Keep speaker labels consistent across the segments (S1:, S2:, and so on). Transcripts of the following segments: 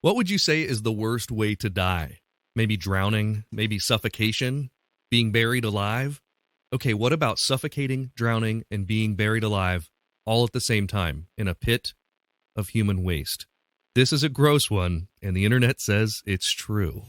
S1: What would you say is the worst way to die? Maybe drowning, maybe suffocation, being buried alive? Okay, what about suffocating, drowning, and being buried alive all at the same time in a pit of human waste? This is a gross one, and the internet says it's true.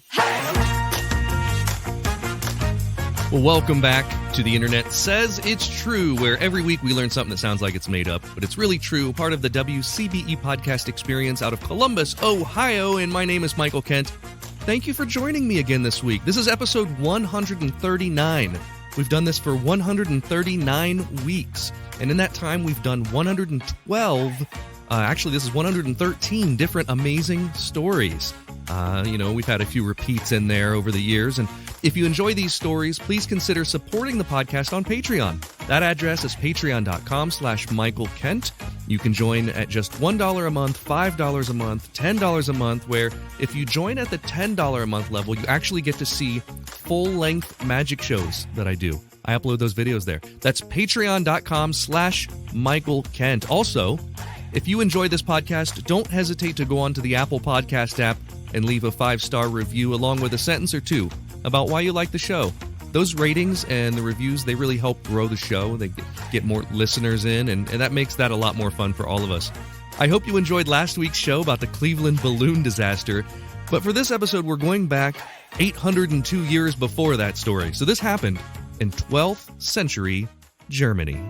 S1: Well, welcome back to The Internet Says It's True, where every week we learn something that sounds like it's made up, but it's really true, part of the WCBE podcast experience out of Columbus, Ohio, and my name is Michael Kent. Thank you for joining me again this week. This is episode 139. We've done this for 139 weeks, and in that time we've done 112, this is 113 different amazing stories. We've had a few repeats in there over the years, and if you enjoy these stories, please consider supporting the podcast on Patreon. That address is patreon.com/Michael Kent. You can join at just $1 a month, $5 a month, $10 a month, where if you join at the $10 a month level, you actually get to see full-length magic shows that I do. I upload those videos there. That's patreon.com/Michael Kent. Also, if you enjoy this podcast, don't hesitate to go onto the Apple Podcast app and leave a 5-star review along with a sentence or two about why you like the show. Those ratings and the reviews, they really help grow the show. They get more listeners in, and that makes that a lot more fun for all of us. I hope you enjoyed last week's show about the Cleveland balloon disaster, but for this episode, we're going back 802 years before that story. So this happened in 12th century Germany.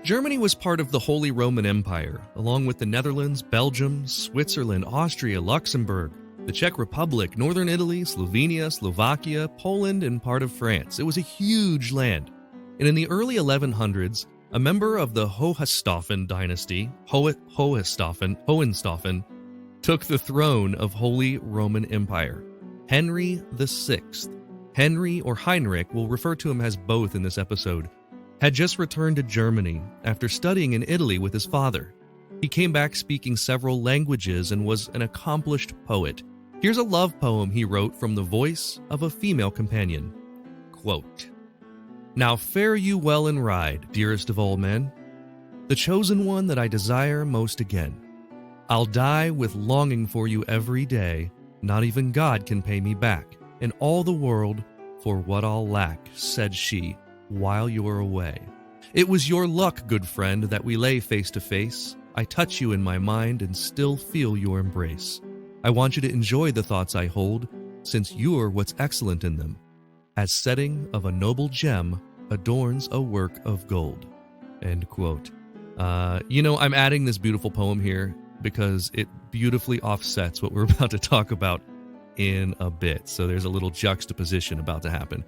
S1: Germany was part of the Holy Roman Empire, along with the Netherlands, Belgium, Switzerland, Austria, Luxembourg, the Czech Republic, Northern Italy, Slovenia, Slovakia, Poland, and part of France. It was a huge land. And in the early 1100s, a member of the Hohenstaufen dynasty, Hohenstaufen, took the throne of Holy Roman Empire. Henry VI. Henry, or Heinrich, we'll refer to him as both in this episode, had just returned to Germany after studying in Italy with his father. He came back speaking several languages and was an accomplished poet. Here's a love poem he wrote from the voice of a female companion. Quote, "Now fare you well and ride, dearest of all men, the chosen one that I desire most again. I'll die with longing for you every day, not even God can pay me back, and all the world for what I'll lack," said she, "while you're away. It was your luck, good friend, that we lay face to face. I touch you in my mind and still feel your embrace. I want you to enjoy the thoughts I hold, since you're what's excellent in them. As setting of a noble gem adorns a work of gold." End quote. I'm adding this beautiful poem here because it beautifully offsets what we're about to talk about in a bit. So there's a little juxtaposition about to happen.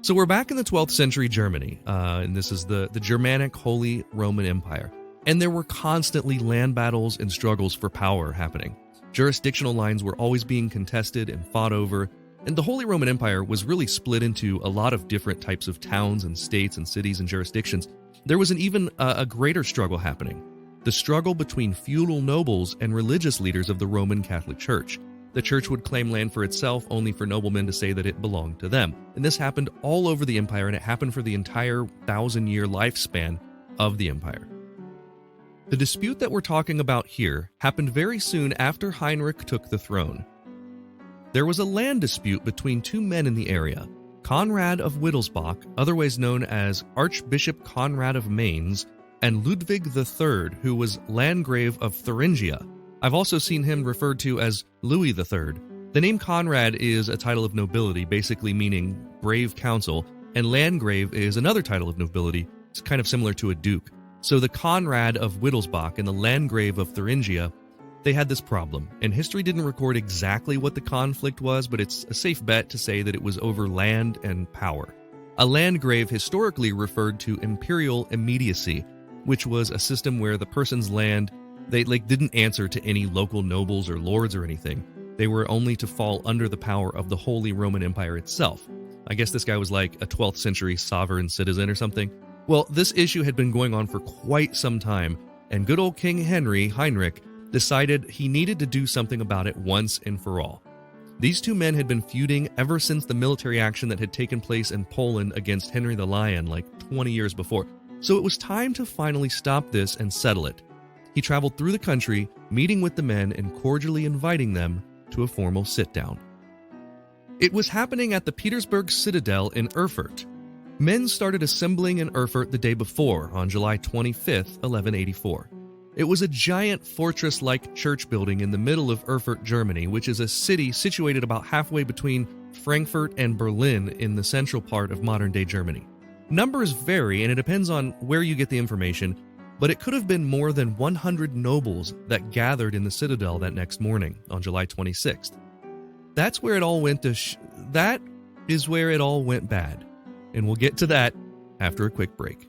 S1: So we're back in the 12th century Germany, and this is the Germanic Holy Roman Empire. And there were constantly land battles and struggles for power happening. Jurisdictional lines were always being contested and fought over, and the Holy Roman Empire was really split into a lot of different types of towns and states and cities and jurisdictions. There was even a greater struggle happening, the struggle between feudal nobles and religious leaders of the Roman Catholic Church. The church would claim land for itself, only for noblemen to say that it belonged to them. And this happened all over the empire, and it happened for the entire 1,000-year lifespan of the empire. The dispute that we're talking about here happened very soon after Heinrich took the throne. There was a land dispute between two men in the area, Conrad of Wittelsbach, otherwise known as Archbishop Conrad of Mainz, and Ludwig III, who was Landgrave of Thuringia. I've also seen him referred to as Louis III. The name Conrad is a title of nobility, basically meaning brave counsel, and Landgrave is another title of nobility. It's kind of similar to a duke. So the Conrad of Wittelsbach and the Landgrave of Thuringia, they had this problem, and history didn't record exactly what the conflict was, but it's a safe bet to say that it was over land and power. A Landgrave historically referred to imperial immediacy, which was a system where the person's land, they didn't answer to any local nobles or lords or anything. They were only to fall under the power of the Holy Roman Empire itself. I guess this guy was like a 12th century sovereign citizen or something. Well, this issue had been going on for quite some time, and good old King Heinrich, decided he needed to do something about it once and for all. These two men had been feuding ever since the military action that had taken place in Poland against Henry the Lion like 20 years before, so it was time to finally stop this and settle it. He traveled through the country, meeting with the men and cordially inviting them to a formal sit-down. It was happening at the Petersburg Citadel in Erfurt. Men started assembling in Erfurt the day before, on July 25th, 1184. It was a giant fortress-like church building in the middle of Erfurt, Germany, which is a city situated about halfway between Frankfurt and Berlin in the central part of modern-day Germany. Numbers vary, and it depends on where you get the information, but it could have been more than 100 nobles that gathered in the citadel that next morning, on July 26th. That is where it all went bad, and we'll get to that after a quick break.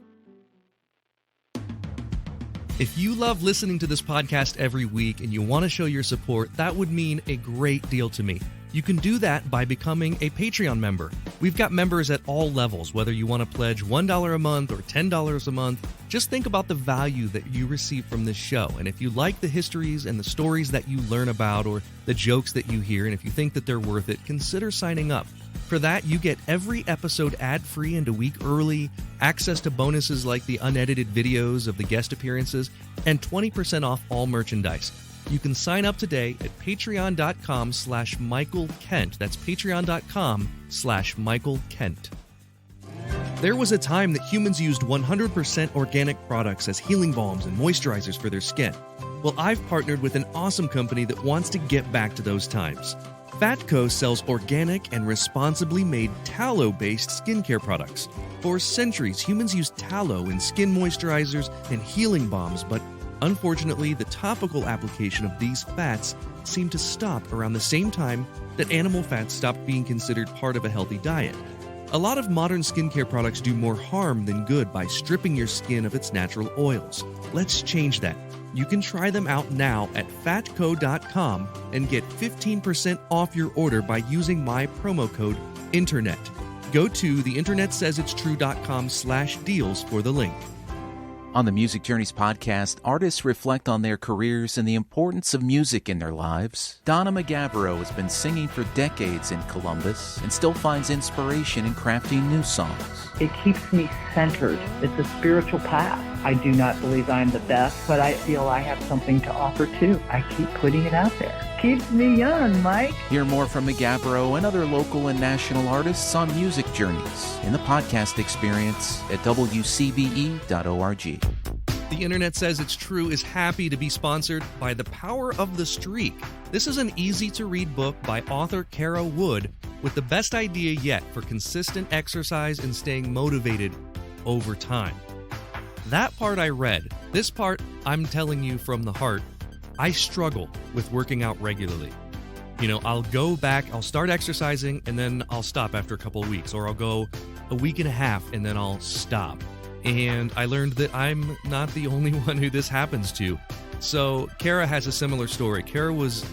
S1: If you love listening to this podcast every week and you want to show your support, that would mean a great deal to me. You can do that by becoming a Patreon member. We've got members at all levels, whether you want to pledge $1 a month or $10 a month. Just think about the value that you receive from this show. And if you like the histories and the stories that you learn about or the jokes that you hear, and if you think that they're worth it, consider signing up. For that, you get every episode ad-free and a week early, access to bonuses like the unedited videos of the guest appearances, and 20% off all merchandise. You can sign up today at patreon.com/Michael Kent. That's patreon.com/Michael Kent. There was a time that humans used 100% organic products as healing balms and moisturizers for their skin. Well, I've partnered with an awesome company that wants to get back to those times. Fatco sells organic and responsibly made tallow-based skincare products. For centuries, humans used tallow in skin moisturizers and healing balms, but unfortunately, the topical application of these fats seemed to stop around the same time that animal fats stopped being considered part of a healthy diet. A lot of modern skincare products do more harm than good by stripping your skin of its natural oils. Let's change that. You can try them out now at fatco.com and get 15% off your order by using my promo code INTERNET. Go to theinternetsaysitstrue.com/deals for the link.
S2: On the Music Journeys podcast, artists reflect on their careers and the importance of music in their lives. Donna Magabro has been singing for decades in Columbus and still finds inspiration in crafting new songs.
S3: It keeps me centered. It's a spiritual path. I do not believe I'm the best, but I feel I have something to offer too. I keep putting it out there. Keeps me young, Mike.
S2: Hear more from Magabro and other local and national artists on Music Journeys in the podcast experience at wcbe.org.
S1: The Internet Says It's True is happy to be sponsored by The Power of the Streak. This is an easy-to-read book by author Kara Wood with the best idea yet for consistent exercise and staying motivated over time. That part I read. This part, I'm telling you from the heart, I struggle with working out regularly. I'll go back, I'll start exercising, and then I'll stop after a couple of weeks, or I'll go a week and a half, and then I'll stop. And I learned that I'm not the only one who this happens to. So Kara has a similar story. Kara was,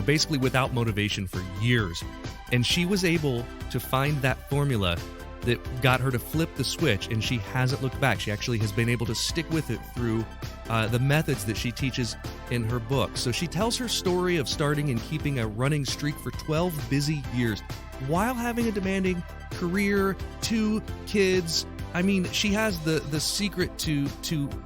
S1: basically without motivation for years, and she was able to find that formula that got her to flip the switch, and she hasn't looked back. She actually has been able to stick with it through the methods that she teaches in her book. So she tells her story of starting and keeping a running streak for 12 busy years while having a demanding career, 2 kids. I mean, she has the secret to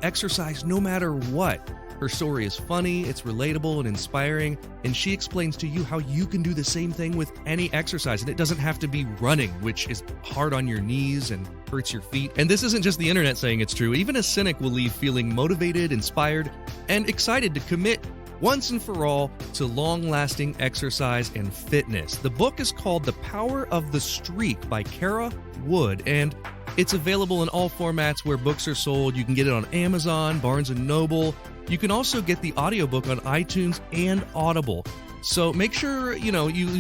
S1: exercise no matter what. Her story is funny, it's relatable and inspiring, and she explains to you how you can do the same thing with any exercise. And it doesn't have to be running, which is hard on your knees and hurts your feet. And this isn't just the internet saying it's true. Even a cynic will leave feeling motivated, inspired, and excited to commit once and for all to long-lasting exercise and fitness. The book is called The Power of the Streak by Kara Wood, and it's available in all formats where books are sold. You can get it on Amazon, Barnes & Noble. You can also get the audiobook on iTunes and Audible. So make sure, you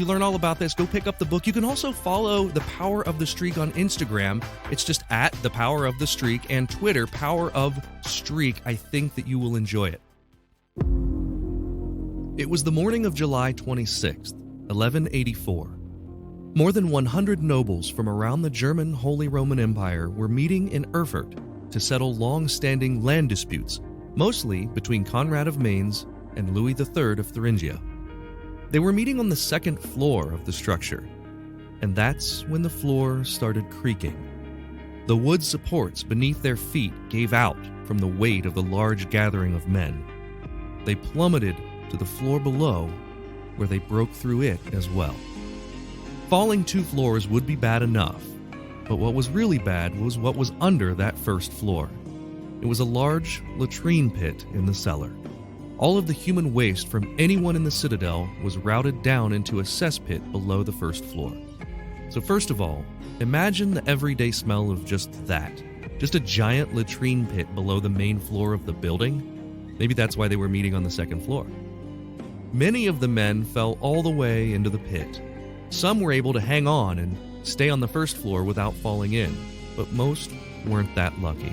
S1: learn all about this. Go pick up the book. You can also follow The Power of the Streak on Instagram. It's just at The Power of the Streak, and Twitter, Power of Streak. I think that you will enjoy it. It was the morning of July 26th, 1184. More than 100 nobles from around the German Holy Roman Empire were meeting in Erfurt to settle long-standing land disputes, mostly between Conrad of Mainz and Louis III of Thuringia. They were meeting on the second floor of the structure, and that's when the floor started creaking. The wood supports beneath their feet gave out from the weight of the large gathering of men. They plummeted to the floor below, where they broke through it as well. Falling 2 floors would be bad enough, but what was really bad was what was under that first floor. It was a large latrine pit in the cellar. All of the human waste from anyone in the citadel was routed down into a cesspit below the first floor. So first of all, imagine the everyday smell of just that. Just a giant latrine pit below the main floor of the building. Maybe that's why they were meeting on the second floor. Many of the men fell all the way into the pit. Some were able to hang on and stay on the first floor without falling in, but most weren't that lucky.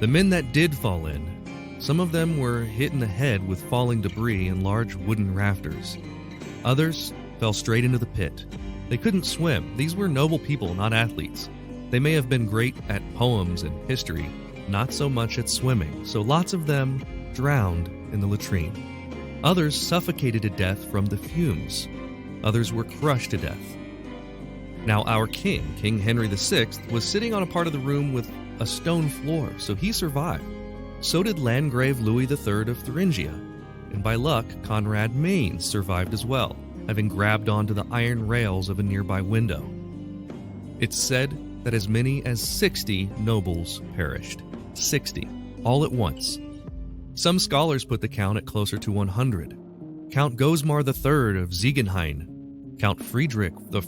S1: The men that did fall in, some of them were hit in the head with falling debris and large wooden rafters. Others fell straight into the pit. They couldn't swim. These were noble people, not athletes. They may have been great at poems and history, not so much at swimming, so lots of them drowned in the latrine. Others suffocated to death from the fumes. Others were crushed to death. Now our king, King Henry VI, was sitting on a part of the room with a stone floor, so he survived. So did Landgrave Louis III of Thuringia, and by luck, Conrad Mainz survived as well, having grabbed onto the iron rails of a nearby window. It's said that as many as 60 nobles perished. 60, all at once. Some scholars put the count at closer to 100. Count Gosmar III of Ziegenhain, Count Friedrich I of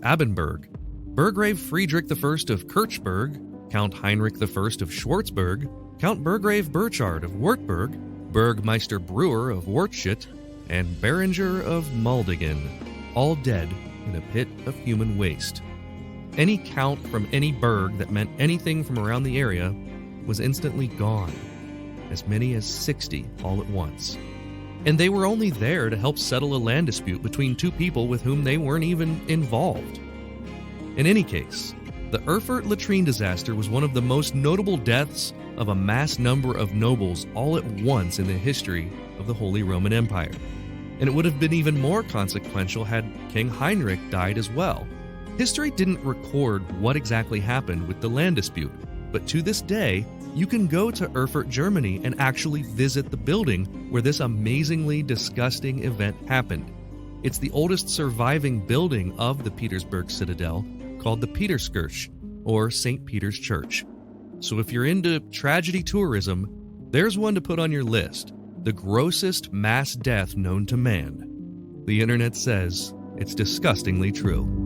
S1: Abenberg, Burgrave Friedrich I of Kirchberg, Count Heinrich I of Schwarzburg, Count Burgrave Burchard of Wartburg, Burgmeister Brewer of Wartschut, and Berenger of Maldingen, all dead in a pit of human waste. Any count from any burg that meant anything from around the area was instantly gone, as many as 60 all at once. And they were only there to help settle a land dispute between 2 people with whom they weren't even involved. In any case, the Erfurt Latrine disaster was one of the most notable deaths of a mass number of nobles all at once in the history of the Holy Roman Empire. And it would have been even more consequential had King Heinrich died as well. History didn't record what exactly happened with the land dispute, but to this day, you can go to Erfurt, Germany, and actually visit the building where this amazingly disgusting event happened. It's the oldest surviving building of the Petersburg Citadel, called the Peterskirche, or St. Peter's Church. So if you're into tragedy tourism, there's one to put on your list: the grossest mass death known to man. The internet says it's disgustingly true.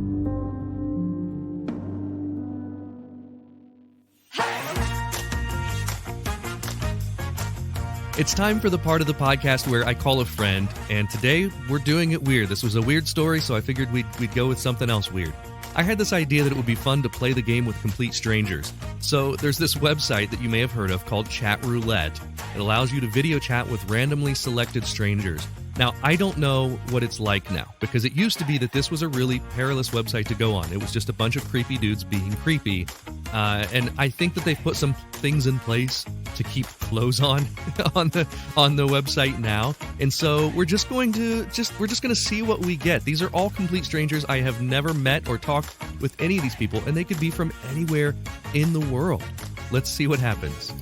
S1: It's time for the part of the podcast where I call a friend, and today we're doing it weird. This was a weird story, so I figured we'd go with something else weird. I had this idea that it would be fun to play the game with complete strangers. So there's this website that you may have heard of called Chat Roulette. It allows you to video chat with randomly selected strangers. Now, I don't know what it's like now, because it used to be that this was a really perilous website to go on. It was just a bunch of creepy dudes being creepy. And I think that they've put some things in place to keep flows on the website now. And so we're just going to see what we get. These are all complete strangers. I have never met or talked with any of these people, and they could be from anywhere in the world. Let's see what happens.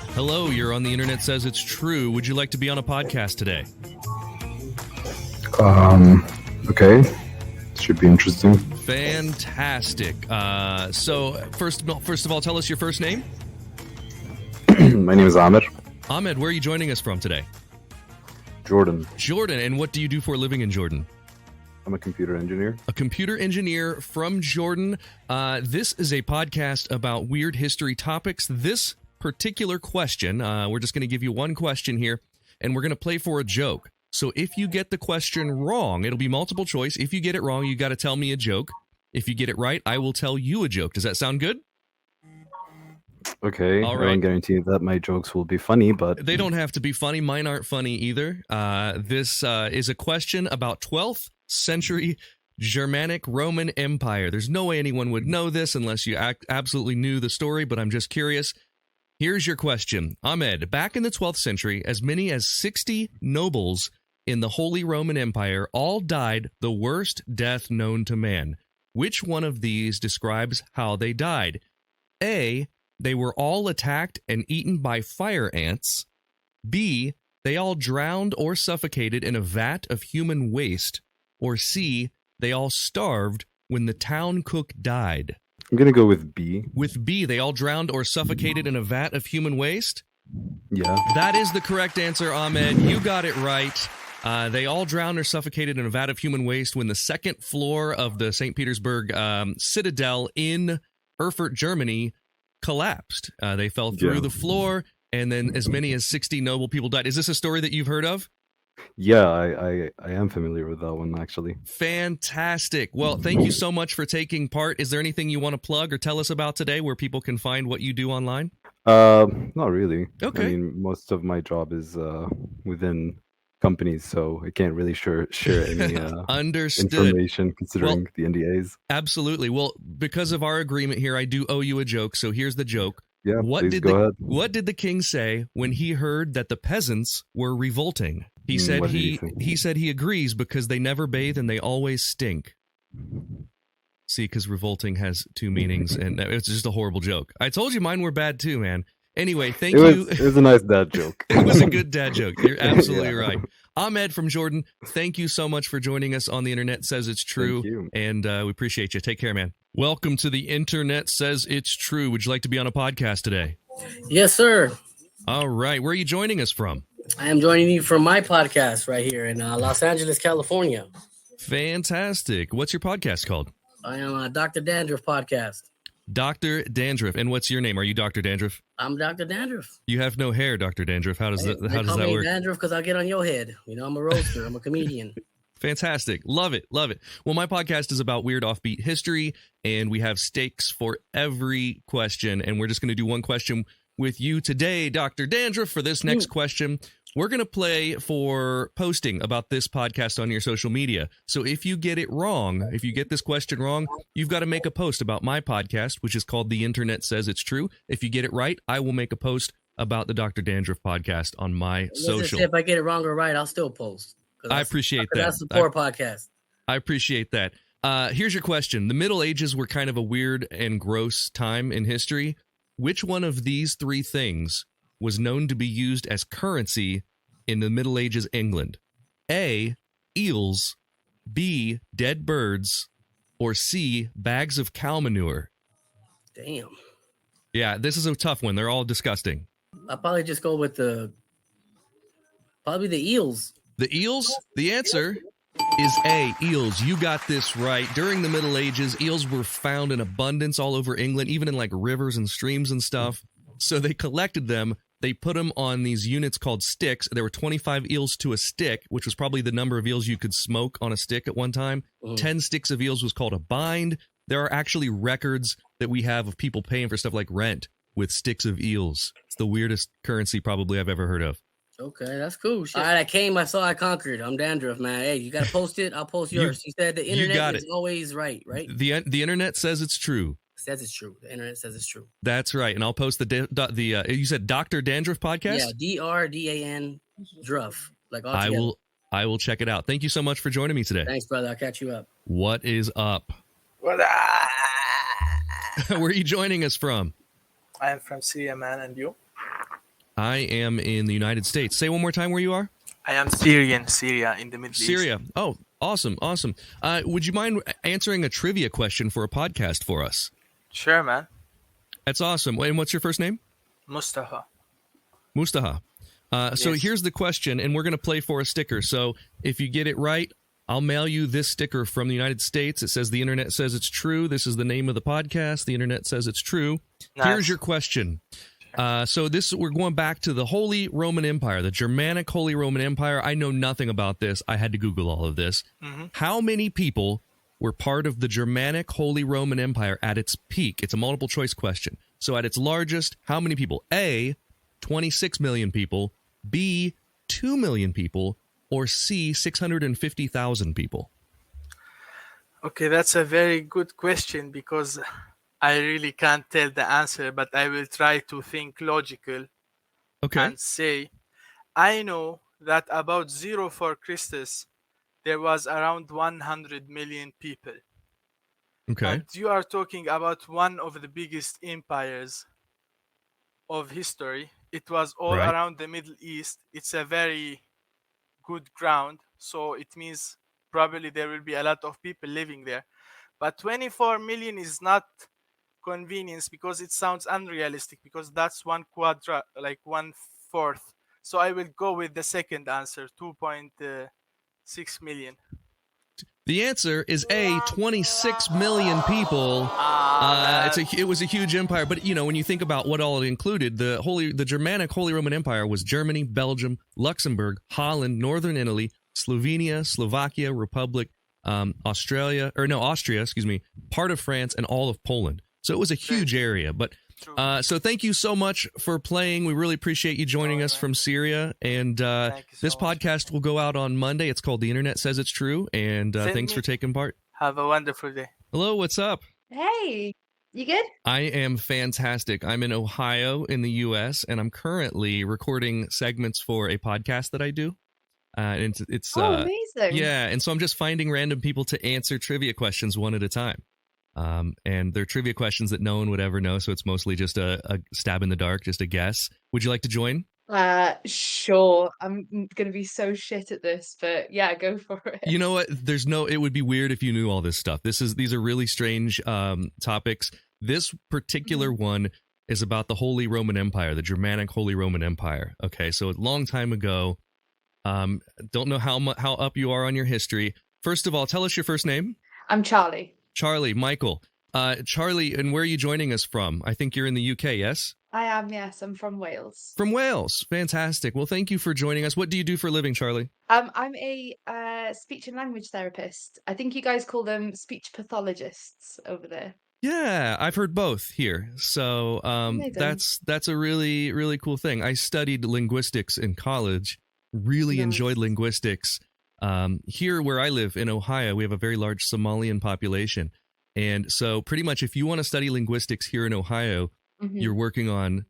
S1: Hello, you're on The Internet Says It's True. Would you like to be on a podcast today?
S4: Okay. Should be interesting.
S1: Fantastic. So first of all, tell us your first name.
S4: My name is Ahmed.
S1: Ahmed, where are you joining us from today?
S4: Jordan.
S1: Jordan, and what do you do for a living in Jordan?
S4: I'm a computer engineer.
S1: A computer engineer from Jordan. This is a podcast about weird history topics. This particular question, we're just going to give you one question here, and we're going to play for a joke. So if you get the question wrong, it'll be multiple choice. If you get it wrong, you got to tell me a joke. If you get it right, I will tell you a joke. Does that sound good?
S4: Okay.
S1: All right.
S4: I don't guarantee that my jokes will be funny, but...
S1: They don't have to be funny. Mine aren't funny either. This is a question about 12th century Germanic Roman Empire. There's no way anyone would know this unless you absolutely knew the story, but I'm just curious. Here's your question. Ahmed, back in the 12th century, as many as 60 nobles in the Holy Roman Empire all died the worst death known to man. Which one of these describes how they died? A, they were all attacked and eaten by fire ants. B, they all drowned or suffocated in a vat of human waste, or C, they all starved when the town cook died?
S4: I'm gonna go with B.
S1: With B, they all drowned or suffocated in a vat of human waste?
S4: Yeah.
S1: That is the correct answer, Ahmed. You got it right. They all drowned or suffocated in a vat of human waste when the second floor of the St. Petersburg Citadel in Erfurt, Germany, collapsed. They fell through the floor, and then as many as 60 noble people died. Is this a story that you've heard of?
S4: Yeah, I am familiar with that one, actually.
S1: Fantastic. Well, thank you so much for taking part. Is there anything you want to plug or tell us about today where people can find what you do online?
S4: Not really.
S1: Okay.
S4: I mean, most of my job is within companies, so I can't really share any
S1: Understood.
S4: information considering the NDAs.
S1: Absolutely. Well, because of our agreement here, I do owe you a joke, so here's the joke.
S4: Yeah, please go ahead.
S1: What did the king say when he heard that the peasants were revolting? He said
S4: what did he think?
S1: he said he agrees because they never bathe and they always stink. See, because revolting has two meanings, and it's just a horrible joke. I told you mine were bad too, man. Anyway, thank you.
S4: It was a nice dad joke.
S1: It was a good dad joke. You're absolutely right. Ahmed from Jordan, thank you so much for joining us on The Internet Says It's True.
S4: Thank you.
S1: And we appreciate you. Take care, man. Welcome to The Internet Says It's True. Would you like to be on a podcast today?
S5: Yes, sir.
S1: All right. Where are you joining us from?
S5: I am joining you from my podcast right here in Los Angeles, California.
S1: Fantastic. What's your podcast called?
S5: I am Dr. Dandruff Podcast.
S1: Dr. Dandruff. And what's your name? Are you Dr. Dandruff?
S5: I'm Dr. Dandruff.
S1: You have no hair, Dr. Dandruff. How does that
S5: call me
S1: work?
S5: Dandruff because I'll get on your head. You know, I'm a roaster. I'm a comedian.
S1: Fantastic. Love it. Love it. Well, my podcast is about weird offbeat history, and we have stakes for every question. And we're just going to do one question with you today, Dr. Dandruff, for this next question. We're going to play for posting about this podcast on your social media. So if you get it wrong, if you get this question wrong, you've got to make a post about my podcast, which is called The Internet Says It's True. If you get it right, I will make a post about the Dr. Dandruff podcast on my social.
S5: If I get it wrong or right, I'll still post.
S1: I appreciate that.
S5: That's the poor podcast.
S1: I appreciate that. Here's your question. The Middle Ages were kind of a weird and gross time in history. Which one of these three things was known to be used as currency in the Middle Ages England? A, eels, B, dead birds, or C, bags of cow manure?
S5: Damn.
S1: Yeah, this is a tough one. They're all disgusting.
S5: I'll probably just go with probably the eels.
S1: The eels? The answer is A, eels. You got this right. During the Middle Ages, eels were found in abundance all over England, even in like rivers and streams and stuff. So they collected them. They put them on these units called sticks. There were 25 eels to a stick, which was probably the number of eels you could smoke on a stick at one time. 10 sticks of eels was called a bind. There are actually records that we have of people paying for stuff like rent with sticks of eels. It's the weirdest currency probably I've ever heard of.
S5: Okay, that's cool. Shit. All right, I came, I saw, I conquered. I'm Dandruff, man. Hey, you got to post it. I'll post yours. You said the internet is always right?
S1: The Internet Says It's True.
S5: Says it's true. The internet says it's true.
S1: That's right. And I'll post you said Dr. Dandruff podcast?
S5: Yeah, DRDAN Druff. Like all together.
S1: I will check it out. Thank you so much for joining me today.
S5: Thanks, brother. I'll catch you up.
S1: What is up?
S6: What up?
S1: Where are you joining us from?
S6: I am from Syria, man, and you?
S1: I am in the United States. Say one more time where you are.
S6: I am Syria in the Middle East.
S1: Syria. Oh, awesome. Would you mind answering a trivia question for a podcast for us?
S6: Sure, man.
S1: That's awesome. And what's your first name?
S6: Mustafa.
S1: So here's the question, and we're going to play for a sticker. So if you get it right, I'll mail you this sticker from the United States. It says The Internet Says It's True. This is the name of the podcast. The Internet Says It's True. Nice. Here's your question. We're going back to the Holy Roman Empire, the Germanic Holy Roman Empire. I know nothing about this. I had to Google all of this. Mm-hmm. How many people were part of the Germanic Holy Roman Empire at its peak? It's a multiple choice question. So at its largest, how many people? A, 26 million people, B, 2 million people, or C, 650,000 people?
S6: Okay, that's a very good question because I really can't tell the answer, but I will try to think logical.
S1: Okay.
S6: And say, I know that about 04 Christus, there was around 100 million people.
S1: Okay.
S6: And you are talking about one of the biggest empires of history. it was all
S1: Right.
S6: around the Middle East. It's a very good ground, so it means probably there will be a lot of people living there. But 24 million is not convenience because it sounds unrealistic, because that's one like 1/4. So I will go with the second answer, 2.6 million.
S1: The answer is A, 26 million people. It was a huge empire, but when you think about what all it included, the Germanic Holy Roman Empire was Germany, Belgium, Luxembourg, Holland, Northern Italy, Slovenia, Slovakia, Republic, Austria, part of France, and all of Poland. So it was a huge area. But so thank you so much for playing. We really appreciate you joining us from Syria. And this podcast will go out on Monday. It's called The Internet Says It's True. And thanks for taking part.
S6: Have a wonderful day.
S1: Hello, what's up?
S7: Hey, you good?
S1: I am fantastic. I'm in Ohio in the U.S., and I'm currently recording segments for a podcast that I do. And it's
S7: amazing.
S1: Yeah, and so I'm just finding random people to answer trivia questions one at a time. And they're trivia questions that no one would ever know, so it's mostly just a stab in the dark, just a guess. Would you like to join?
S7: Sure. I'm going to be so shit at this, but yeah, go for it.
S1: You know what? It would be weird if you knew all this stuff. These are really strange topics. This particular one is about the Holy Roman Empire, the Germanic Holy Roman Empire. Okay, so a long time ago. Don't know how up you are on your history. First of all, tell us your first name.
S7: I'm Charlie.
S1: Charlie, Michael. Charlie, and where are you joining us from? I think you're in the UK, yes?
S7: I am, yes. I'm from Wales.
S1: From Wales. Fantastic. Well, thank you for joining us. What do you do for a living, Charlie?
S7: I'm a speech and language therapist. I think you guys call them speech pathologists over there.
S1: Yeah, I've heard both here. So that's a really, really cool thing. I studied linguistics in college. Really enjoyed linguistics. Here where I live in Ohio, we have a very large Somalian population. And so pretty much if you want to study linguistics here in Ohio, you're working on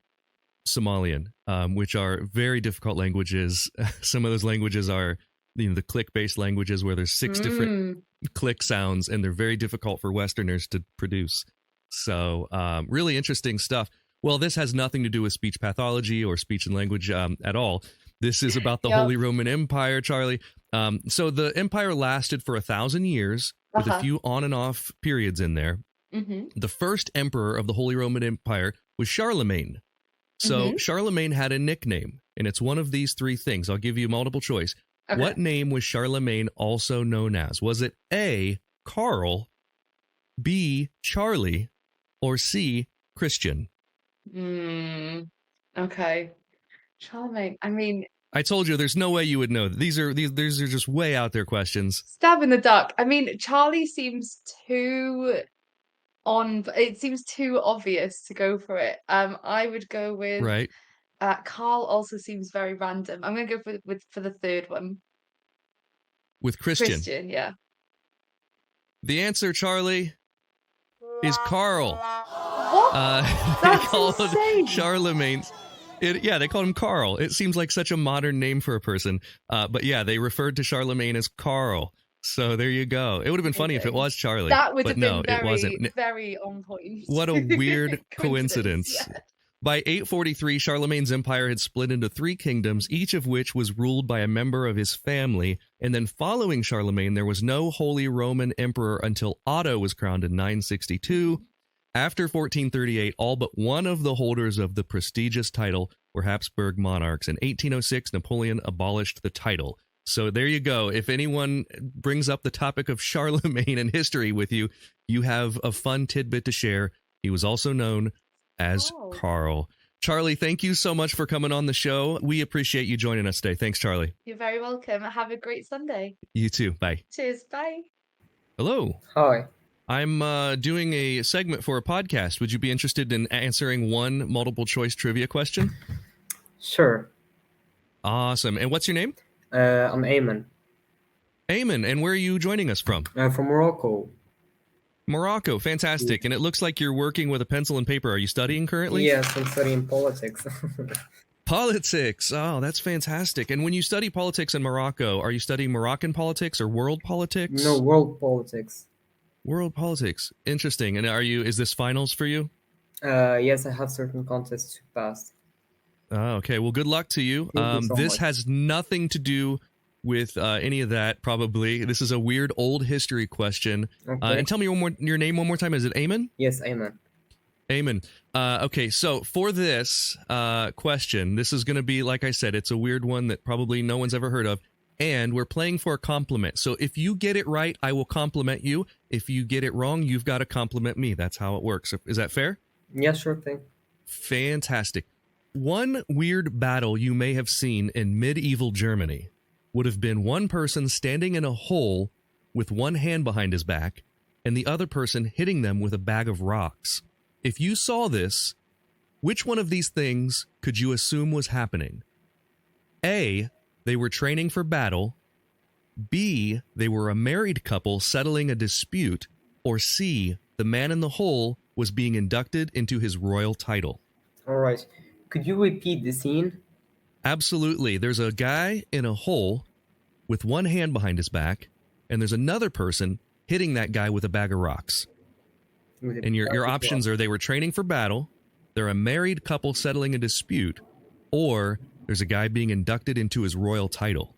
S1: Somalian, which are very difficult languages. Some of those languages are the click-based languages where there's 6 different click sounds, and they're very difficult for Westerners to produce. So really interesting stuff. Well, this has nothing to do with speech pathology or speech and language at all. This is about the Holy Roman Empire, Charlie. So the empire lasted for 1,000 years with a few on and off periods in there. The first emperor of the Holy Roman Empire was Charlemagne. So Charlemagne had a nickname, and it's one of these 3 things. I'll give you multiple choice. Okay. What name was Charlemagne also known as? Was it A, Carl, B, Charlie, or C, Christian?
S7: Okay. Charlemagne. I mean,
S1: I told you there's no way you would know. These are just way out there questions.
S7: Stab in the dark. I mean, Charlie seems too it seems too obvious to go for it. I would go with Carl. Also seems very random. I'm going to go for the third one.
S1: With Christian.
S7: Christian, yeah.
S1: The answer, Charlie, is Carl.
S7: What? That's insane.
S1: Charlemagne. They called him Carl. It seems like such a modern name for a person. But yeah, they referred to Charlemagne as Carl. So there you go. It would have been funny if it was Charlie.
S7: That would have been
S1: it wasn't.
S7: Very on point.
S1: What a weird coincidence. Yeah. By 843, Charlemagne's empire had split into 3 kingdoms, each of which was ruled by a member of his family. And then following Charlemagne, there was no Holy Roman Emperor until Otto was crowned in 962. After 1438, all but one of the holders of the prestigious title were Habsburg monarchs. In 1806, Napoleon abolished the title. So there you go. If anyone brings up the topic of Charlemagne and history with you, you have a fun tidbit to share. He was also known as Carl. Charlie, thank you so much for coming on the show. We appreciate you joining us today. Thanks, Charlie.
S7: You're very welcome. Have a great Sunday.
S1: You too. Bye.
S7: Cheers. Bye.
S1: Hello.
S8: Hi.
S1: I'm doing a segment for a podcast. Would you be interested in answering one multiple choice trivia question?
S8: Sure.
S1: Awesome. And what's your name?
S8: I'm Eamon.
S1: Eamon, and where are you joining us from?
S8: From Morocco.
S1: Morocco, fantastic. And it looks like you're working with a pencil and paper. Are you studying currently?
S8: Yes, I'm studying politics.
S1: Politics. Oh, that's fantastic. And when you study politics in Morocco, are you studying Moroccan politics or world politics?
S8: No, world politics.
S1: World politics. Interesting. And is this finals for you?
S8: Yes, I have certain contests to pass.
S1: Okay, well, good luck to you. This has nothing to do with any of that, probably. This is a weird old history question. Okay. And tell me your name one more time. Is it Eamon?
S8: Yes, Eamon.
S1: Eamon. Okay, so for this question, this is going to be, like I said, it's a weird one that probably no one's ever heard of. And we're playing for a compliment. So if you get it right, I will compliment you. If you get it wrong, you've got to compliment me. That's how it works. Is that fair?
S8: Yeah, sure thing.
S1: Fantastic. One weird battle you may have seen in medieval Germany would have been one person standing in a hole with one hand behind his back and the other person hitting them with a bag of rocks. If you saw this, which one of these things could you assume was happening? A, they were training for battle. B, they were a married couple settling a dispute. Or C, the man in the hole was being inducted into his royal title.
S8: All right. Could you repeat the scene?
S1: Absolutely. There's a guy in a hole with one hand behind his back, and there's another person hitting that guy with a bag of rocks. And your options are they were training for battle, they're a married couple settling a dispute, or there's a guy being inducted into his royal title.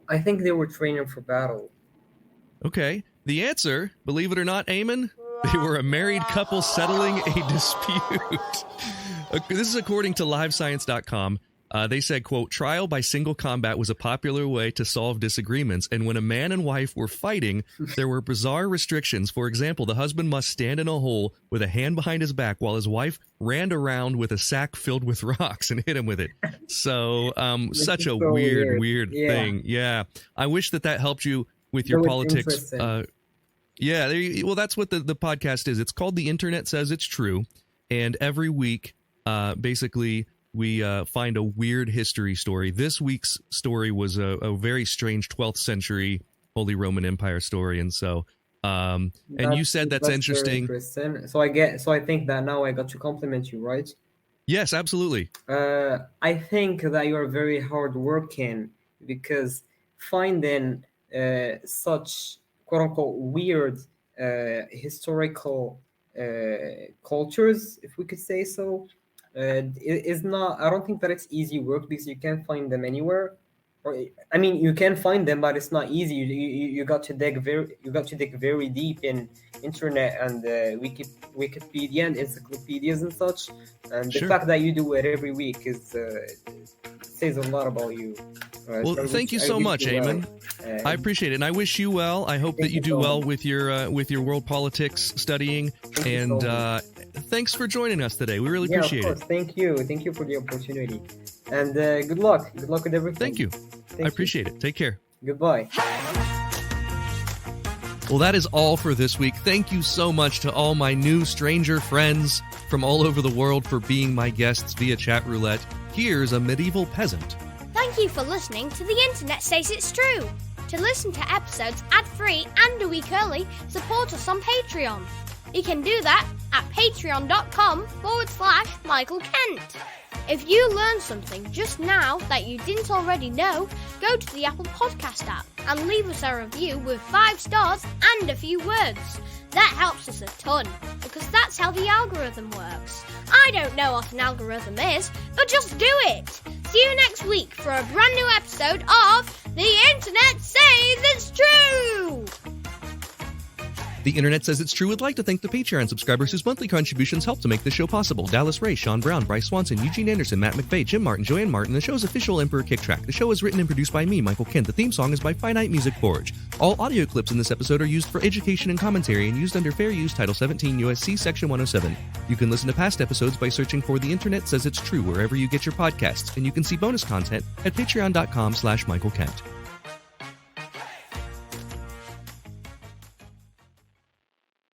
S8: I think they were training for battle.
S1: Okay. The answer, believe it or not, Eamon, they were a married couple settling a dispute. This is according to livescience.com. They said, quote, trial by single combat was a popular way to solve disagreements, and when a man and wife were fighting, there were bizarre restrictions. For example, the husband must stand in a hole with a hand behind his back while his wife ran around with a sack filled with rocks and hit him with it. So, such a weird thing. Yeah. I wish that helped you with your politics. Well, that's what the podcast is. It's called The Internet Says It's True. And every week, basically, we find a weird history story. This week's story was a very strange 12th century Holy Roman Empire story. And so, and you said that's interesting.
S8: So I think that now I got to compliment you, right?
S1: Yes, absolutely.
S8: I think that you're very hardworking because finding such quote unquote weird historical cultures, if we could say so, is not. I don't think that it's easy work because you can't find them anywhere. Or I mean, you can find them, but it's not easy. You got to dig very deep in internet and Wikipedia and encyclopedias and such. And the fact that you do it every week says a lot about you.
S1: Well, thank you so much, Eamon. I appreciate it, and I wish you well. I hope that you do well with your world politics studying. And thanks for joining us today. We really appreciate it.
S8: Thank you for the opportunity, and good luck with everything.
S1: Thank you. I appreciate it. Take care.
S8: Goodbye.
S1: Well, that is all for this week. Thank you so much to all my new stranger friends from all over the world for being my guests via chat roulette. Here's a medieval peasant.
S9: Thank you for listening to The Internet Says It's True. To listen to episodes ad-free and a week early, support us on Patreon. You can do that at patreon.com/Michael Kent. If you learned something just now that you didn't already know, go to the Apple Podcast app and leave us a review with 5 stars and a few words. That helps us a ton, because that's how the algorithm works. I don't know what an algorithm is, but just do it. See you next week for a brand new episode of The Internet Says It's True!
S1: The Internet Says It's True would like to thank the Patreon subscribers whose monthly contributions help to make this show possible. Dallas Ray, Sean Brown, Bryce Swanson, Eugene Anderson, Matt McVeigh, Jim Martin, Joanne Martin, the show's official Emperor Kick Track. The show is written and produced by me, Michael Kent. The theme song is by Finite Music Forge. All audio clips in this episode are used for education and commentary and used under Fair Use Title 17 U.S.C. Section 107. You can listen to past episodes by searching for The Internet Says It's True wherever you get your podcasts, and you can see bonus content at patreon.com/Michael Kent.